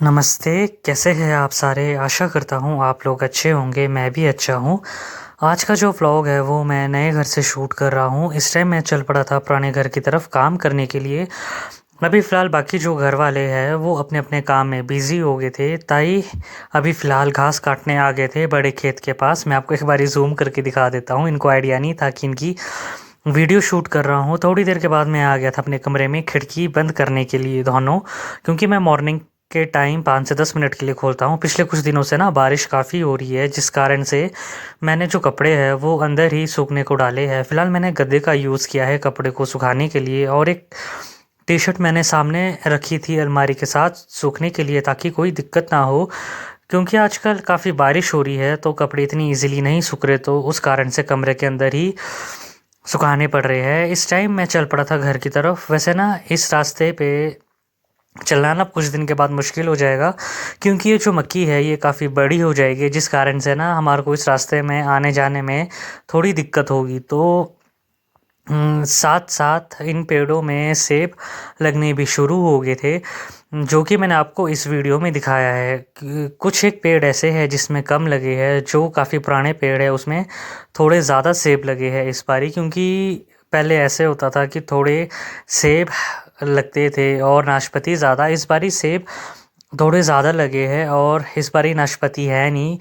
नमस्ते, कैसे हैं आप सारे? आशा करता हूँ आप लोग अच्छे होंगे, मैं भी अच्छा हूँ। आज का जो व्लॉग है वो मैं नए घर से शूट कर रहा हूँ। इस टाइम मैं चल पड़ा था पुराने घर की तरफ काम करने के लिए। अभी फ़िलहाल बाकी जो घर वाले हैं वो अपने-अपने काम में बिज़ी हो गए थे। ताई अभी फ़िलहाल घास काटने आ गए थे बड़े खेत के पास। मैं आपको एक बारी ज़ूम करके दिखा देता हूँ, इनको आइडिया नहीं था कि इनकी वीडियो शूट कर रहा हूँ। थोड़ी देर के बाद मैं आ गया था अपने कमरे में खिड़की बंद करने के लिए दोनों, क्योंकि मैं मॉर्निंग के टाइम 5 से 10 मिनट के लिए खोलता हूँ। पिछले कुछ दिनों से ना बारिश काफ़ी हो रही है, जिस कारण से मैंने जो कपड़े हैं वो अंदर ही सूखने को डाले हैं। फ़िलहाल मैंने गद्दे का यूज़ किया है कपड़े को सुखाने के लिए, और एक टी-शर्ट मैंने सामने रखी थी अलमारी के साथ सूखने के लिए, ताकि कोई दिक्कत ना हो। क्योंकि आजकल काफ़ी बारिश हो रही है तो कपड़े इतनी ईज़िली नहीं सूख रहे, तो उस कारण से कमरे के अंदर ही सुखाने पड़ रहे हैं। इस टाइम मैं चल पड़ा था घर की तरफ। वैसे ना इस रास्ते पे चलना ना कुछ दिन के बाद मुश्किल हो जाएगा, क्योंकि ये जो मक्की है ये काफ़ी बड़ी हो जाएगी, जिस कारण से ना हमारे को इस रास्ते में आने जाने में थोड़ी दिक्कत होगी। तो साथ साथ इन पेड़ों में सेब लगने भी शुरू हो गए थे, जो कि मैंने आपको इस वीडियो में दिखाया है। कुछ एक पेड़ ऐसे हैं जिसमें कम लगे हैं, जो काफ़ी पुराने पेड़ है उसमें थोड़े ज़्यादा सेब लगे हैं इस बारी। क्योंकि पहले ऐसे होता था कि थोड़े सेब लगते थे और नाशपाती ज़्यादा। इस बारी सेब थोड़े ज़्यादा लगे हैं और इस बारी नाशपाती है नहीं।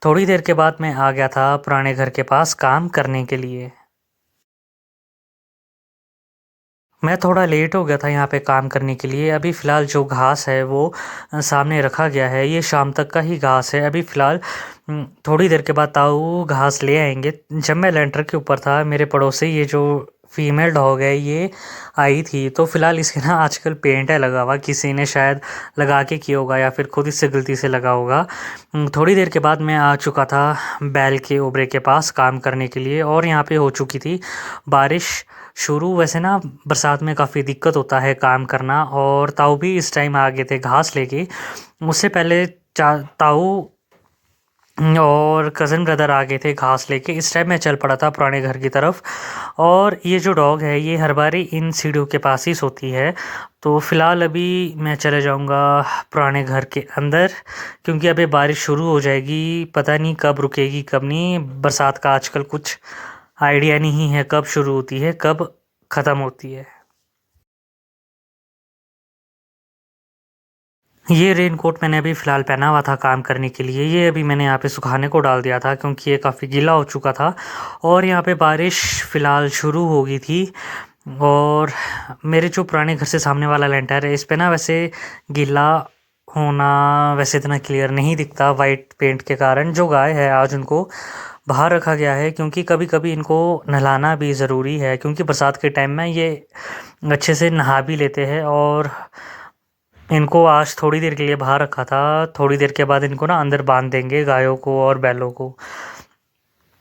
थोड़ी देर के बाद मैं आ गया था पुराने घर के पास काम करने के लिए। मैं थोड़ा लेट हो गया था यहाँ पे काम करने के लिए। अभी फ़िलहाल जो घास है वो सामने रखा गया है, ये शाम तक का ही घास है। अभी फ़िलहाल थोड़ी देर के बाद ताऊ घास ले आएंगे। जब मैं लेंटर के ऊपर था, मेरे पड़ोसी ये जो फीमेल डॉग है ये आई थी, तो फ़िलहाल इसके ना आजकल पेंट है लगा हुआ, किसी ने शायद लगा के किया होगा या फिर खुद इससे गलती से लगा होगा। थोड़ी देर के बाद मैं आ चुका था बैल के ओबरे के पास काम करने के लिए, और यहाँ पे हो चुकी थी बारिश शुरू। वैसे ना बरसात में काफ़ी दिक्कत होता है काम करना, और ताऊ भी इस टाइम आ गए थे घास लेके। उससे पहले ताऊ और कज़न ब्रदर आ गए थे घास लेके। इस टाइम मैं चल पड़ा था पुराने घर की तरफ। और ये जो डॉग है ये हर बारी इन सीढ़ियों के पास ही सोती है। तो फ़िलहाल अभी मैं चले जाऊंगा पुराने घर के अंदर, क्योंकि अभी बारिश शुरू हो जाएगी। पता नहीं कब रुकेगी कब नहीं। बरसात का आजकल कुछ आइडिया नहीं है कब शुरू होती है कब ख़त्म होती है। ये रेनकोट मैंने अभी फ़िलहाल पहना हुआ था काम करने के लिए। ये अभी मैंने यहाँ पे सुखाने को डाल दिया था, क्योंकि ये काफ़ी गीला हो चुका था और यहाँ पे बारिश फ़िलहाल शुरू हो गई थी। और मेरे जो पुराने घर से सामने वाला लेंटर है इस पे ना वैसे गीला होना वैसे इतना क्लियर नहीं दिखता वाइट पेंट के कारण। जो गाय है आज उनको बाहर रखा गया है, क्योंकि कभी कभी इनको नहलाना भी ज़रूरी है, क्योंकि बरसात के टाइम में ये अच्छे से नहा भी लेते हैं। और इनको आज थोड़ी देर के लिए बाहर रखा था, थोड़ी देर के बाद इनको ना अंदर बांध देंगे गायों को और बैलों को।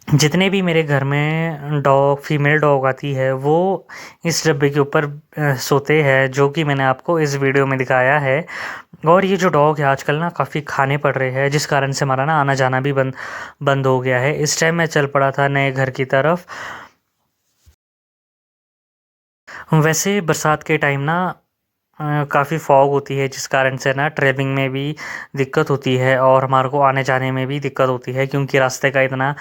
जितने भी मेरे घर में डॉग फीमेल डॉग आती है वो इस डब्बे के ऊपर सोते हैं, जो कि मैंने आपको इस वीडियो में दिखाया है। और ये जो डॉग है आजकल ना काफ़ी खाने पड़ रहे हैं, जिस कारण से हमारा ना आना जाना भी बंद बंद हो गया है। इस टाइम मैं चल पड़ा था नए घर की तरफ। वैसे बरसात के टाइम ना काफ़ी फॉग होती है, जिस कारण से ना ट्रैवलिंग में भी दिक्कत होती है और हमारे को आने जाने में भी दिक्कत होती है, क्योंकि रास्ते का इतना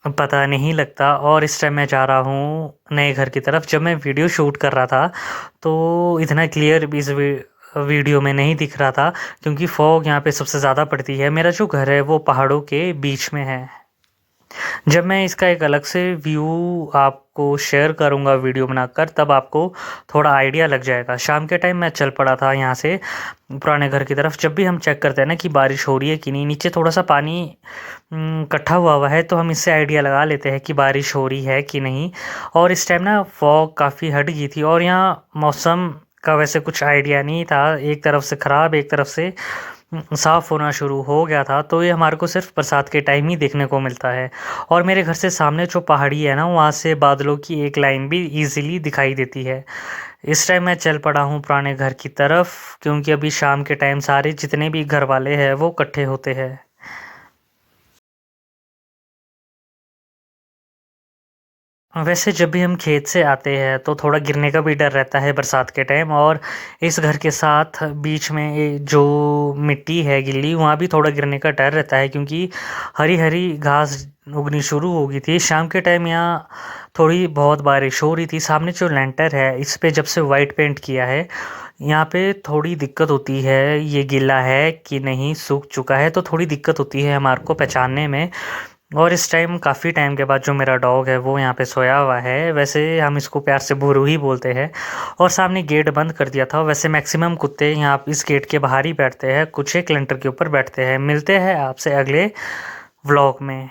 पता नहीं लगता। और इस टाइम मैं जा रहा हूँ नए घर की तरफ। जब मैं वीडियो शूट कर रहा था तो इतना क्लियर भी इस वीडियो में नहीं दिख रहा था, क्योंकि फॉग यहाँ पे सबसे ज़्यादा पड़ती है। मेरा जो घर है वो पहाड़ों के बीच में है। जब मैं इसका एक अलग से व्यू आपको शेयर करूँगा वीडियो बनाकर, तब आपको थोड़ा आइडिया लग जाएगा। शाम के टाइम मैं चल पड़ा था यहाँ से पुराने घर की तरफ। जब भी हम चेक करते हैं ना कि बारिश हो रही है कि नहीं, नीचे थोड़ा सा पानी इकट्ठा हुआ हुआ है, तो हम इससे आइडिया लगा लेते हैं कि बारिश हो रही है कि नहीं। और इस टाइम ना फॉग काफ़ी हट गई थी, और यहाँ मौसम का वैसे कुछ आइडिया नहीं था, एक तरफ से ख़राब एक तरफ से साफ़ होना शुरू हो गया था। तो ये हमारे को सिर्फ बरसात के टाइम ही देखने को मिलता है। और मेरे घर से सामने जो पहाड़ी है ना, वहाँ से बादलों की एक लाइन भी इजीली दिखाई देती है। इस टाइम मैं चल पड़ा हूँ पुराने घर की तरफ, क्योंकि अभी शाम के टाइम सारे जितने भी घर वाले हैं वो इकट्ठे होते हैं। वैसे जब भी हम खेत से आते हैं तो थोड़ा गिरने का भी डर रहता है बरसात के टाइम, और इस घर के साथ बीच में ये जो मिट्टी है गिल्ली, वहाँ भी थोड़ा गिरने का डर रहता है क्योंकि हरी हरी घास उगनी शुरू हो गई थी। शाम के टाइम यहाँ थोड़ी बहुत बारिश हो रही थी। सामने जो लेंटर है इस पे जब से वाइट पेंट किया है, यहाँ पे थोड़ी दिक्कत होती है, ये गीला है कि नहीं सूख चुका है, तो थोड़ी दिक्कत होती है हमारे को पहचानने में। और इस टाइम काफ़ी टाइम के बाद जो मेरा डॉग है वो यहाँ पे सोया हुआ है। वैसे हम इसको प्यार से भूरू ही बोलते हैं। और सामने गेट बंद कर दिया था। वैसे मैक्सिमम कुत्ते यहाँ इस गेट के बाहर ही बैठते हैं, कुछ एक लेंटर के ऊपर बैठते हैं। मिलते हैं आपसे अगले व्लॉग में।